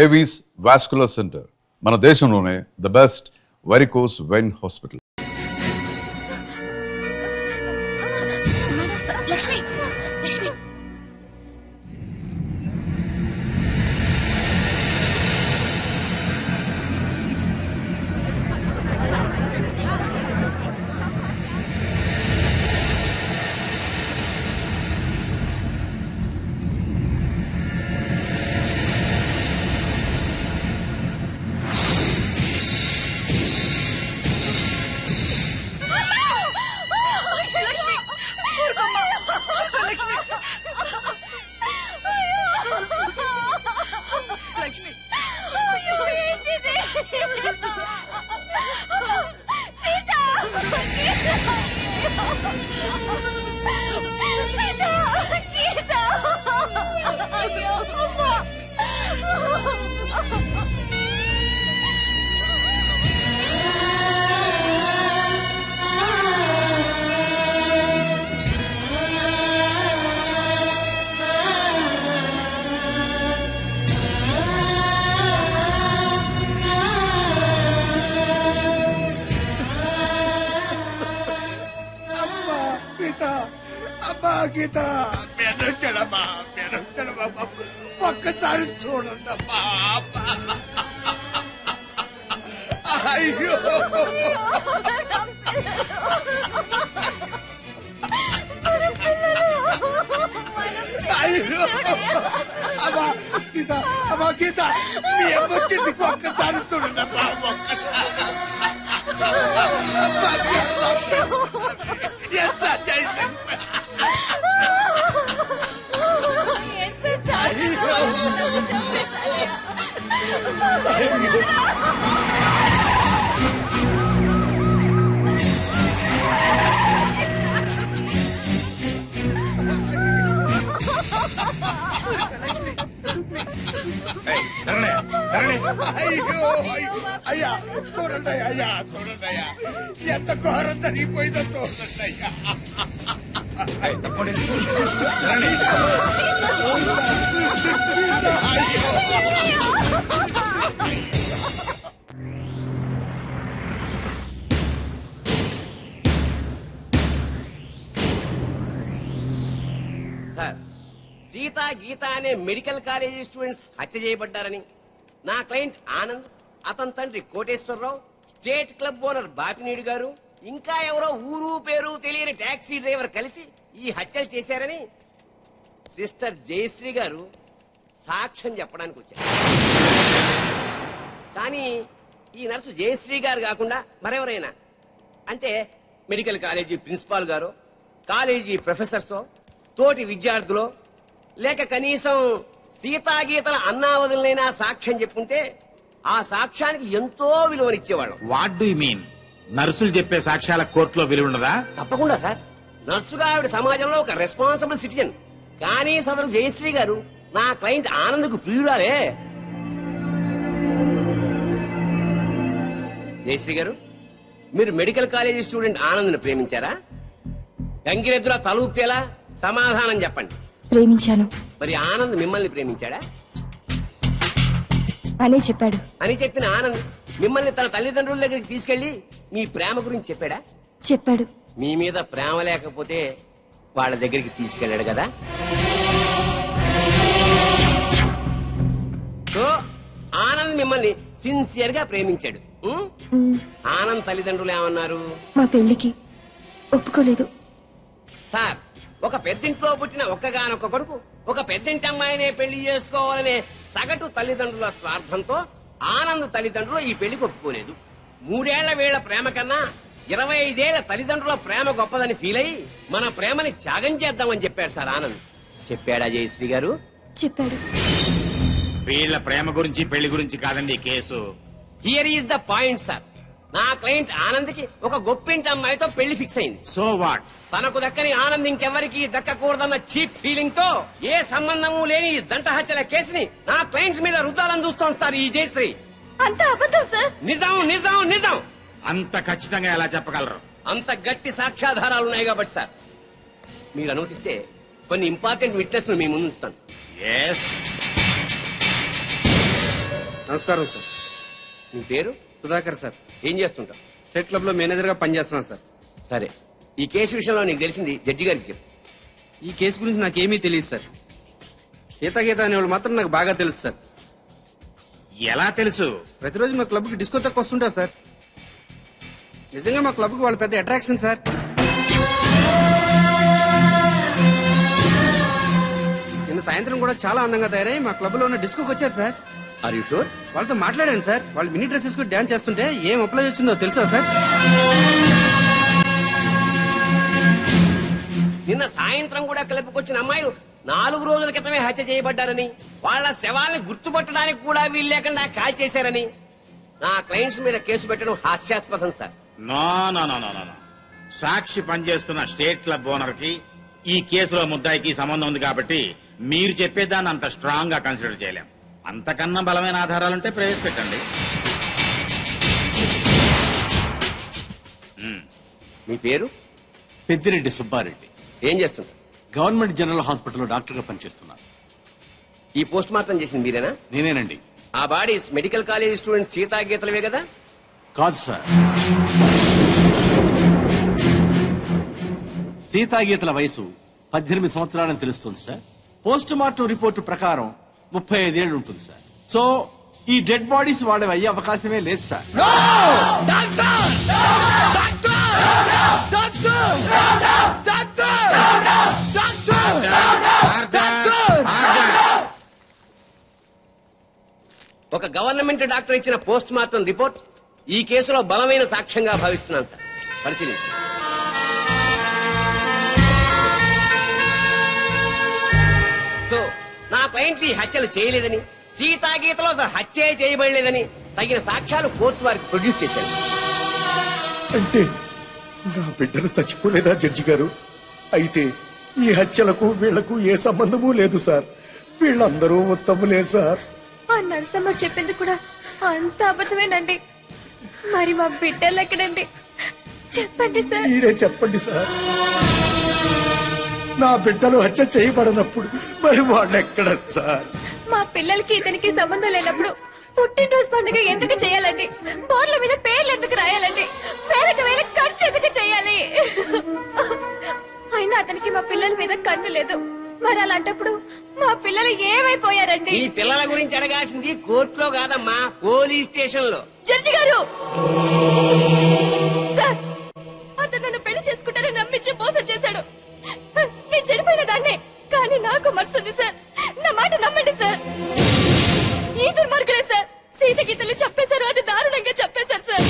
Avis vascular center మన దేశంలోనే the best varicose vein hospital. గీత మెరచడమా ఒక్కసారి చూడండి అమ్మా. అయ్యో అయ్యో అమ్మా సీత అమ్మా గీత మీ అమ్మొచ్చింది ఒక్కసారి చూడండి అమ్మా. ఎంత చేసి అయ్యా చూడండి అయ్యా చూడండి అయ్యా ఎంత ఘోరం జరిగిపోయిందో చూడండి అయ్యా. సార్, సీత గీత అనే మెడికల్ కాలేజీ స్టూడెంట్స్ హత్య చేయబడ్డారని నా క్లయింట్ ఆనంద్, అతని తండ్రి Koteswararao, state club owner Bapineedu గారు, ఇంకా ఎవరో ఊరు పేరు తెలియని టాక్సీ డ్రైవర్ కలిసి ఈ హత్యలు చేశారని సిస్టర్ జయశ్రీ గారు సాక్ష్యం చెప్పడానికి వచ్చారు. కానీ ఈ నర్సు జయశ్రీ గారు కాకుండా మరెవరైనా, అంటే మెడికల్ కాలేజీ ప్రిన్సిపాల్ గారు, కాలేజీ ప్రొఫెసర్సో, తోటి విద్యార్థులో, లేక కనీసం సీతాగీతల అన్నావదులైనా సాక్ష్యం చెప్పుంటే ఆ సాక్ష్యానికి ఎంతో విలువనిచ్చేవాళ్ళం. What do you mean? నర్సులు చెప్పే సాక్ష్యాల కోర్టులో విలువ ఉండదా? తప్పకుండా సార్. నర్సుగా ఆవిడ సమాజంలో ఒక రెస్పాన్సిబుల్ సిటిజన్. కానీ సదరు జయశ్రీ గారు నా క్లయింట్ ఆనంద్కు ప్రియురాలే. జయశ్రీ గారు, మీరు మెడికల్ కాలేజీ స్టూడెంట్ ఆనంద్ను ప్రేమించారా? గంగిరెద్దులా తలూపేలా సమాధానం చెప్పండి. ప్రేమించాను. మరి ఆనంద్ మిమ్మల్ని ప్రేమించాడా? అనే చెప్పాడు. అని చెప్పిన ఆనంద్ మిమ్మల్ని తన తల్లిదండ్రుల దగ్గరికి తీసుకెళ్లి మీ ప్రేమ గురించి చెప్పాడా? చెప్పాడు. మీ మీద ప్రేమ లేకపోతే వాళ్ళ దగ్గరికి తీసుకెళ్లాడు కదా. సో ఆనంద్ మిమ్మల్ని సిన్సియర్ గా ప్రేమించాడు. ఆనంద్ తల్లిదండ్రులు ఏమన్నారు? మా పెళ్లికి ఒప్పుకోలేదు. సార్, ఒక పెద్దింట్లో పుట్టిన ఒక్కగానొక్క కొడుకు ఒక పెద్దింటి అమ్మాయినే పెళ్లి చేసుకోవాలనే సగటు తల్లిదండ్రుల స్వార్థంతో ఆనంద్ తల్లిదండ్రులు ఈ పెళ్లికి ఒప్పుకోలేదు. 3 ఏళ్ల వీళ్ల ప్రేమ కన్నా 25 ఏళ్ల తల్లిదండ్రుల ప్రేమ గొప్పదని ఫీల్ అయ్యి మన ప్రేమని త్యాగం చేద్దామని చెప్పాడు సార్ ఆనంద్. చెప్పాడా జయశ్రీ గారు? చెప్పాడు. వీళ్ళ ప్రేమ గురించి పెళ్లి గురించి కాదండి case. Here is the point sir. నా క్లయింట్ ఆనంద్ కి ఒక గొప్పింటి అమ్మాయితో పెళ్లి ఫిక్స్ అయింది. So what? తనకు దక్కని ఆనంద్ ఇంకెవరికి దక్కకూడదన్న చీప్ ఫీలింగ్ తో ఏ సంబంధము లేని ఈ జంట హత్యల కేసుని నా క్లయింట్స్ మీద రుద్దాలని చూస్తోంది సార్ ఈ జయశ్రీ. అంత అబద్ధం సార్. నిజం నిజం నిజం. అంత ఖచ్చితంగా ఎలా చెప్పగలరు? అంత గట్టి సాక్ష్యాధారాలున్నాయి కాబట్టి సార్, మీరు అనుమతిస్తే కొన్ని ఇంపార్టెంట్ విట్నెస్ మీ ముందు ఉంచుతాను. ఎస్. నమస్కారం సార్. నీ పేరు? సుధాకర్ సార్. ఏం చేస్తుంటావు? స్టేట్ క్లబ్ లో మేనేజర్ గా పనిచేస్తున్నాను సార్. సరే, ఈ కేసు విషయంలో నీకు తెలిసింది జడ్జి గారికి చెప్పు. ఈ కేసు గురించి నాకేమీ తెలియదు సార్. సీతాగీత అనేవాళ్ళు మాత్రం నాకు బాగా తెలుసు సార్. ఎలా తెలుసు? ప్రతిరోజు మా క్లబ్ కి డిస్కో తక్కువ వస్తుంటారు సార్. నిజంగా మా క్లబ్ కి వాళ్ళు పెద్ద అట్రాక్షన్ సార్. నిన్న సాయంత్రం కూడా చాలా అందంగా తయారై మా క్లబ్ లో ఉన్న డిస్కోకి వచ్చారు సార్. Are you sure? వాళ్ళతో మాట్లాడాను సార్. వాళ్ళు మినీ డ్రెస్సెస్ కూడా డాన్స్ చేస్తుంటే ఏం అప్లై వచ్చిందో తెలుసా సార్? నిన్న సాయంత్రం కూడా క్లబ్కి వచ్చిన అమ్మాయిలు 4 రోజుల క్రితమే హత్య చేయబడ్డారని, వాళ్ళ శవాల్ని గుర్తుపట్టడానికి కూడా వీలు లేకుండా కాల్ చేశారని నా క్లయింట్స్ మీద కేసు పెట్టడం హాస్యాస్పదం sir. No no no no no. సాక్షి పనిచేస్తున్న స్టేట్ క్లబ్ ఓనర్ కి ఈ కేసులో ముద్దాయికి సంబంధం ఉంది కాబట్టి మీరు చెప్పేదాన్ని అంత స్ట్రాంగ్ గా కన్సిడర్ చేయలేం. అంతకన్నా బలమైన ఆధారాలుంటే ప్రవేశపెట్టండి. మీ పేరు? పెద్దిరెడ్డి సుబ్బారెడ్డి. ఏం చేస్తుంటారు? గవర్నమెంట్ జనరల్ హాస్పిటల్లో డాక్టర్ గా పనిచేస్తున్నాను. ఈ పోస్ట్ మార్టం చేసింది మీరేనా? నేనేనండి. ఆ bodies medical college student Seetha గీతలవే కదా? కాదు సార్, సీతాగీతల వయసు 18 సంవత్సరాలని తెలుస్తుంది సార్. పోస్ట్ మార్టం రిపోర్టు ప్రకారం 35 ఏళ్ళు ఉంటుంది సార్. సో ఈ డెడ్ బాడీస్ వాళ్ళవి అయ్యే అవకాశమే లేదు సార్. ఒక గవర్నమెంట్ డాక్టర్ ఇచ్చిన పోస్ట్ మార్టం రిపోర్ట్ ఈ కేసులో బలమైన సాక్ష్యంగా భావిస్తున్నాను సార్. పరిశీలించండి. సో నా క్లయింట్ ఈ హత్యలు చేయలేదని, సీతాగీతలో అసలు హత్య చేయబడలేదని తగిన సాక్ష్యాలు కోర్టు వారికి ప్రొడ్యూస్ చేశాను. అంటే నా బిడ్డలు చచ్చిపోలేదా జడ్జి గారు? అయితే ఈ హత్యలకు వీళ్లకు ఏ సంబంధమూ లేదు సార్. వీళ్ళందరూ ఉత్తములే సార్. ఆ నరసమ్మ చెప్పింది కూడా అంత అబద్ధమేనండి. మరి మా బిడ్డలు ఎక్కడండి? చెప్పండి సార్. మీరే చెప్పండి సార్. నా బిడ్డలు హత్య చేయబడినప్పుడు మరి వాళ్ళెక్కడ సార్? మా పిల్లలకి ఇతనికి సంబంధం లేనప్పుడు పుట్టినరోజు పండుగ ఎందుకు చేయాలండి? బోర్ల మీద పేర్లు ఎందుకు రాయాలండి? వేలకు వేల ఖర్చు ఎందుకు చేయాలి? అయినా అతనికి మా పిల్లల మీద కన్ను లేదు. మరి అలాంటప్పుడు మా పిల్లలు ఏమైపోయారండి? ఈ పిల్లల గురించి అడగాల్సింది కోర్టులో కాదమ్మా, పోలీస్ స్టేషన్ లో. జడ్జి గారు, సార్ అతను నన్ను పెళ్లి చేసుకుంటానని నమ్మించి మోసం చేశాడు. నేను చెడిపోయిన దాన్నే, కానీ నాకు మనసుంది సార్. నా మాట నమ్మండి సార్. ఈ దుర్మార్గులే సార్ సీత గీతలు చెప్పేశారు. అది దారుణంగా చెప్పేశారు సార్.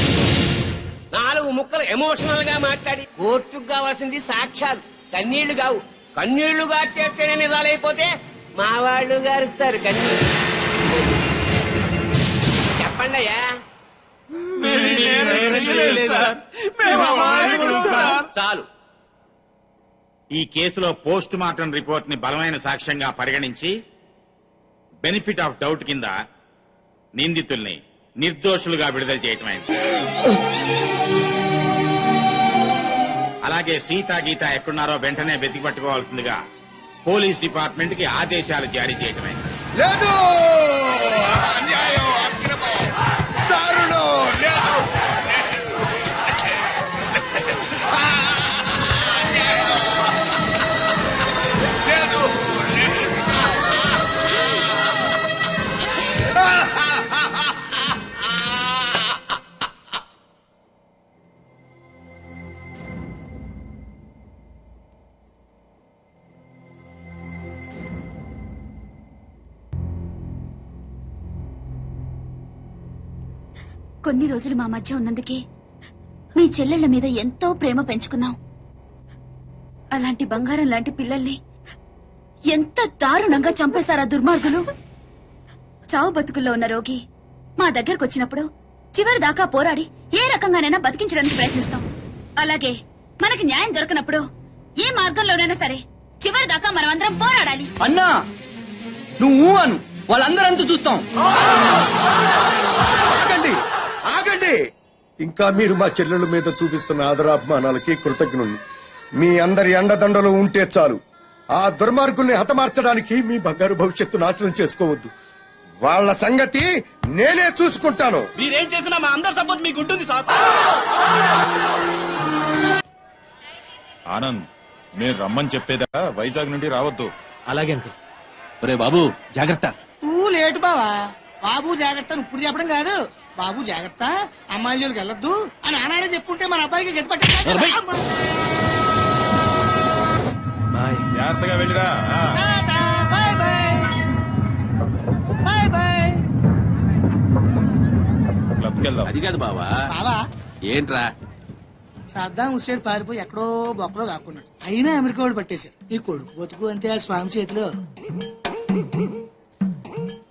4 ముక్కలు ఎమోషనల్ గా మాట్లాడి కోర్టుకు కావాల్సింది సాక్ష్యాలు, కన్నీళ్లు కావు. కన్నీళ్లు గార్చేస్తేనే నిజాలైపోతే మా వాళ్ళు గారుస్తారు కన్నీళ్లు. చెప్పండి అయ్యా. చాలు. ఈ కేసులో పోస్ట్ మార్టం రిపోర్ట్ ని బలమైన సాక్ష్యంగా పరిగణించి బెనిఫిట్ ఆఫ్ డౌట్ కింద నిందితుల్ని నిర్దోషులుగా విడుదల చేయటమైంది. అలాగే సీతా గీత ఎక్కడున్నారో వెంటనే వెతికి పట్టుకోవాల్సిందిగా పోలీస్ డిపార్ట్మెంట్ కి ఆదేశాలు జారీ చేయటమైంది. లేదు, అన్యాయం, అక్రమం, దారుణం, లేదు, లేదు, కొన్ని రోజులు మా మధ్య ఉన్నందుకే మీ చెల్లెళ్ల మీద ఎంతో ప్రేమ పెంచుకున్నాం. అలాంటి బంగారం లాంటి పిల్లల్ని ఎంత దారుణంగా చంపేశారా దుర్మార్గులు. చావు బతుకుల్లో ఉన్న రోగి మా దగ్గరకు వచ్చినప్పుడు చివరి దాకా పోరాడి ఏ రకంగానైనా బతికించడానికి ప్రయత్నిస్తాం. అలాగే మనకి న్యాయం దొరకనప్పుడు ఏ మార్గంలోనైనా సరే చివరి దాకా మనమందరం పోరాడాలి. అన్నా నువ్వు అను, వాళ్ళందరంతా చూస్తాం. ఆగండి, ఆగండి. ఇంకా మీరు మా చెల్లెల మీద చూపిస్తున్న ఆదరాభిమానాలకి కృతజ్ఞుణ్ణి. మీ అందరి అండదండలు ఉంటే చాలు. ఆ దుర్మార్గుల్ని హతమార్చడానికి మీ బంగారు భవిష్యత్తు నాశనం చేసుకోవద్దు. వాళ్ళ సంగతి నేనే చూసుకుంటాను. మీరేం చేసినా మా అందరి సపోర్ట్ మీకు ఉంటుంది సార్. ఆనంద్, నేను రమ్మని చెప్పేదా వైజాగ్ నుండి రావద్దు. అలాగే అంకుల్. ఒరే బాబు జాగ్రత్త. నువ్వు లేటు బావా. బాబు జాగ్రత్త అని ఇప్పుడు చెప్పడం కాదు. బాబు జాగ్రత్త, అమ్మాయి జోలికి వెళ్ళొద్దు అని ఆనాడే చెప్పుంటే మన అబ్బాయికి గతి నోర్మై. జాగ్రత్తగా వెళ్ళిరా. క్లబ్కి వెళ్దాం. అది కాదు బావా. బావా, ఏంట్రా? సద్దాం హుస్సేన్ పారిపోయి ఎక్కడో బొక్కలో కాకున్నాడు. అయినా అమెరికా వాడు పట్టేశారు. ఈ కొడుకు బతుకు అంతే ఆ స్వామి చేతిలో.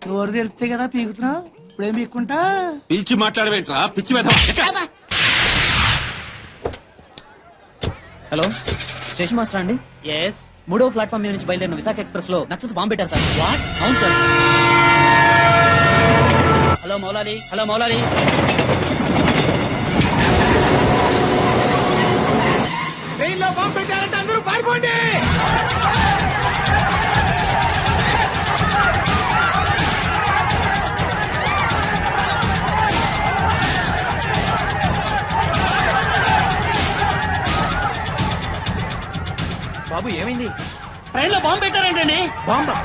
నోరు తెలిస్తే కదా పీకుతున్నావు. ఇప్పుడేం పీక్కుంటా? పిలిచి మాట్లాడవేంట్రా పిచ్చి వెధవా. హలో, స్టేషన్ మాస్టర్ అండి? ఎస్. 3వ ప్లాట్ఫామ్ మీద నుంచి బయలుదేరిన విశాఖ ఎక్స్ప్రెస్ లో నక్సల్స్ బాంబు పెట్టారు సార్. వాట్? అవును sir. Hello Moulali, hello Moulali. ట్రైన్లో బాంబు పెట్టారంటే అందరూ పారిపోండి. బాబు ఏమైంది? ట్రైన్ లో బాంబు పెట్టారంటండి. బాంబా?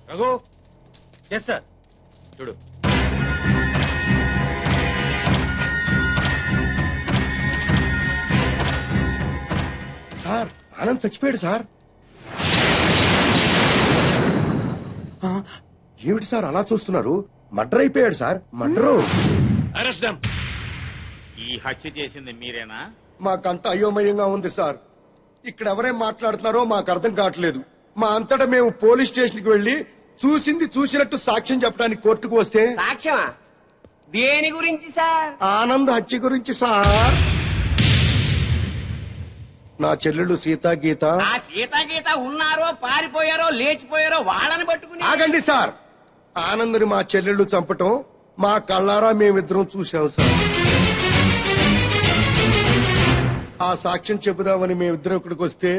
రఘు. Yes sir. చూడు. సార్, ఆనంద్ చచ్చిపోయాడు సార్. ఏమిటి సార్ అలా చూస్తున్నారు? మర్డర్ అయిపోయాడు సార్, మర్డరు. Arrest them. ఈ హత్య చేసింది మీరేనా? మాకంత అయోమయంగా ఉంది సార్. ఇక్కడ ఎవరేం మాట్లాడుతున్నారో మాకు అర్థం కావట్లేదు. మా అంతటా మేము పోలీస్ స్టేషన్ కి వెళ్లి చూసింది చూసినట్టు సాక్ష్యం చెప్పడానికి కోర్టుకు వస్తే సాక్ష్యమా? దేని గురించి సార్? ఆనంద్ హత్య గురించి సార్. నా చెల్లెళ్ళు సీతా గీత. ఆ సీతాగీత ఉన్నారో పారిపోయారో లేచిపోయారో వాళ్ళని పట్టుకుని. ఆగండి సార్. ఆనంద్ని మా చెల్లెళ్ళు చంపటం మా కళ్ళారా మేమిద్దరం చూసాం సార్. ఆ సాక్ష్యం చెబుదామని మేమిద్దరం ఇక్కడికి వస్తే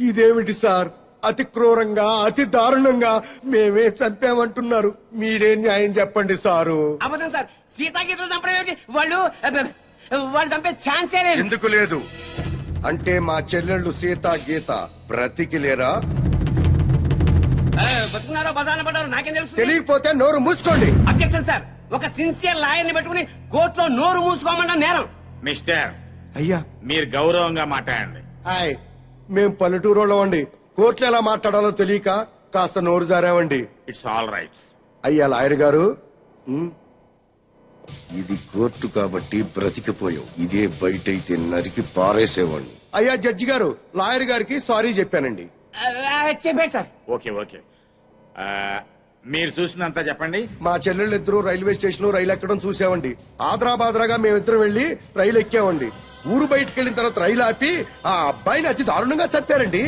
ఇదేమిటి సార్, అతి క్రూరంగా అతి దారుణంగా మేమే చంపామంటున్నారు. మీరే న్యాయం చెప్పండి సారు. అబద్ధం సార్, సీతాగీతలు చంపడం ఏమిటి? వాళ్ళు చంపే ఛాన్సే లేదు. ఎందుకు లేదు అంటే మా చెల్లెళ్ళు సీత గీత బ్రతికిలేరా? బతుకున్నారో బజార్న పడ్డారో నాకేం తెలుసు? తెలియకపోతే నోరు మూసుకోండి. అబ్జెక్షన్ సార్, ఒక సిన్సియర్ లాయర్ ని పెట్టుకుని కోర్టులో నోరు మూసుకోమన్నా నేరం. మిస్టర్, అయ్యా మీరు గౌరవంగా మాట్లాడండి. హాయ్, మేం పల్లెటూరులో అండి, కోర్టులో ఎలా మాట్లాడాలో తెలియక కాస్త నోరు జారామండి. It's all right. అయ్యా లాయర్ గారు, ఇది కోర్టు కాబట్టి బ్రతికిపోయావు, ఇదే బయట అయితే నరికి పారేసేవాడిని. అయ్యా జడ్జి గారు, లాయర్ గారికి సారీ చెప్పానండి. చెప్పాడు సార్. ఓకే ఓకే, మీరు చూసినంత చెప్పండి. మా చెల్లెళ్ళిద్దరూ రైల్వే స్టేషన్ రైలు ఎక్కడం చూసామండి. ఆదరాబాదరాగా మేమిద్దరం వెళ్లి రైలు ఎక్కామండి. ఊరు బయటకు వెళ్ళిన తర్వాత రైలు ఆపి ఆ అబ్బాయిని అతి దారుణంగా చంపారండి.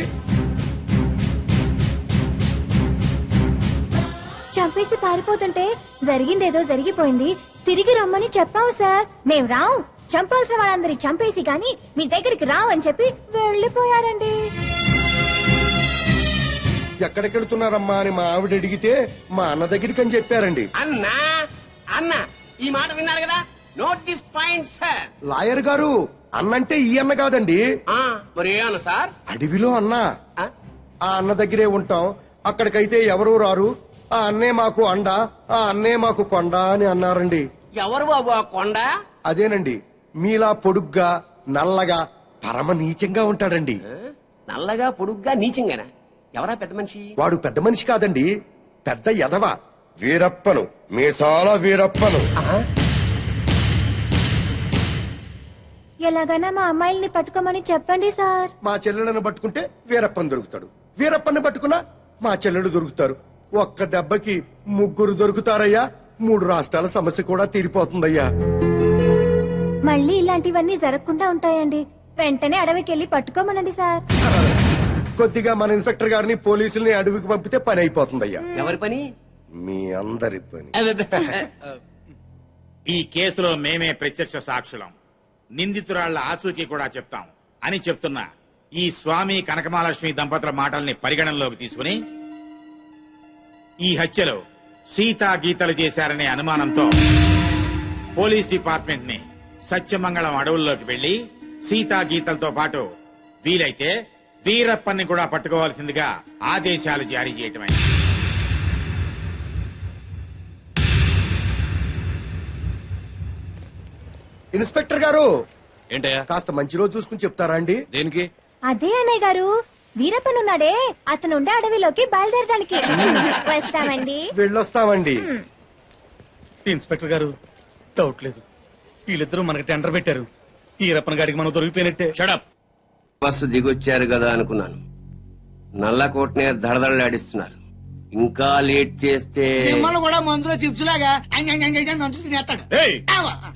చంపేసి పారిపోతుంటే జరిగిందేదో జరిగిపోయింది, తిరిగి రమ్మని చెప్పావు సార్. మేం రావు, చంపాల్సిన వాళ్ళందరి చంపేసి గాని మీ దగ్గరికి రావని చెప్పి వెళ్లిపోయారండి. ఎక్కడికి వెళ్తున్నారమ్మా అని మా ఆవిడ అడిగితే మా అన్న దగ్గరికి అని చెప్పారండి. అన్నా అన్న ఈ మాట విన్నారు కదా, note this point sir. Lawyer గారు, అన్నంటే ఈ అన్న కాదండి. మరి ఏ అన్న సార్? అడవిలో అన్న. ఆ అన్న దగ్గరే ఉంటాం, అక్కడికైతే ఎవరూ రారు, ఆ అన్నే మాకు అండ, ఆ అన్నే మాకు కొండ అని అన్నారండి. ఎవరు బాబు ఆ కొండ? అదేనండి, మీలా పొడుగ్గా నల్లగా పరమ నీచంగా ఉంటాడండి. నల్లగా పొడుగ్గా నీచంగానా? ఎవరా పెద్ద మనిషి? వాడు పెద్ద మనిషి కాదండి, పెద్ద ఎదవ, వీరప్పను, మీసాల వీరప్పను. ఎలాగైనా మా అమ్మాయిల్ని పట్టుకోమని చెప్పండి సార్. మా చెల్లెలను పట్టుకుంటే వీరప్పని దొరుకుతాడు, వీరప్పని పట్టుకున్నా మా చెల్లెలు దొరుకుతారు. ఒక్క దెబ్బకి ముగ్గురు దొరుకుతారయ్యా. 3 రాష్ట్రాల సమస్య కూడా తీరిపోతుందయ్యా. మళ్ళీ ఇలాంటివన్నీ జరగకుండా ఉంటాయండి. వెంటనే అడవికెళ్ళి పట్టుకోమనండి సార్. కొద్దిగా మన ఇన్స్పెక్టర్ గారిని పోలీసుల్ని అడవికి పంపితే పని అయిపోతుందయ్యా. ఎవరి పని? మీ అందరి పని. ఈ కేసులో మేమే ప్రత్యక్ష సాక్షులం, నిందితురాళ్ల ఆచూకీ కూడా చెప్తాం అని చెప్తున్న ఈ స్వామి కనకమహాలక్ష్మి దంపతుల మాటల్ని పరిగణనలోకి తీసుకుని ఈ హత్యలో సీతా గీతలు చేశారనే అనుమానంతో పోలీస్ డిపార్ట్మెంట్ ని సత్యమంగళం అడవుల్లోకి వెళ్లి సీతా గీతలతో పాటు వీలైతే వీరప్పన్ని కూడా పట్టుకోవాల్సిందిగా ఆదేశాలు జారీ చేయటమైంది. ఇన్స్పెక్టర్ గారు, ఏంటయ్యా? కాస్త మంచి రోజు చూసుకుని చెప్తారా అండి? దేనికి? అదే అన్నయ్య గారు, వీరప్పనున్నాడే అతను ఉండే అడవిలోకి బయలుదేరడానికి. వస్తామండి. వెళ్ళొస్తామండి. ఇన్స్పెక్టర్ గారు, డౌట్ లేదు, వీళ్ళిద్దరూ మనకి టెండర్ పెట్టారు. ఈ రప్పన గాడికి మనం దొరికిపోయినట్టే. షడప్. బస్సు దిగొచ్చారు కదా అనుకున్నాను, నల్లకోటనే దడదడలాడిస్తున్నారు. ఇంకా లేట్ చేస్తే మిమ్మల్ని కూడా మందులో చిప్స్ లాగా నంచుకు తినేస్తాడు.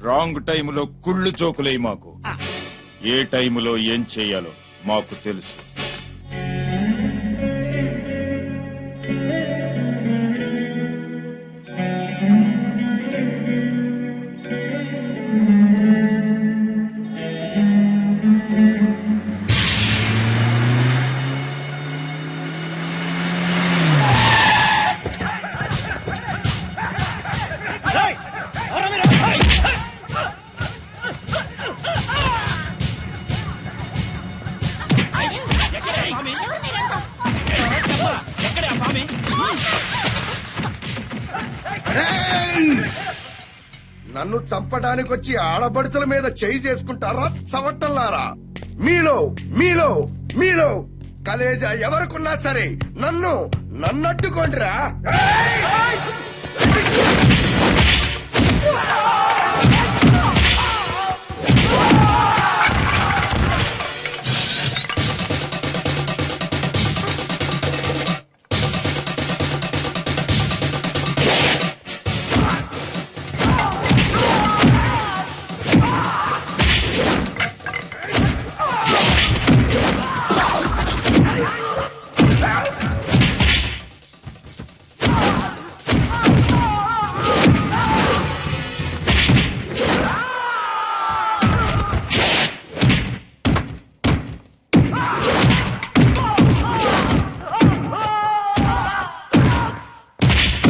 రాంగ్ టైములో కుళ్ళు జోకులే మాకు. ఏ టైములో ఏం చెయ్యాలో మాకు తెలుసు. నన్ను చంపడానికి వచ్చి ఆడబడుచుల మీద చేయి చేసుకుంటారా చవట్టల్లారా? మీలో మీలో మీలో కలేజా ఎవరికున్నా సరే నన్నట్టుకోండిరా. ఆ!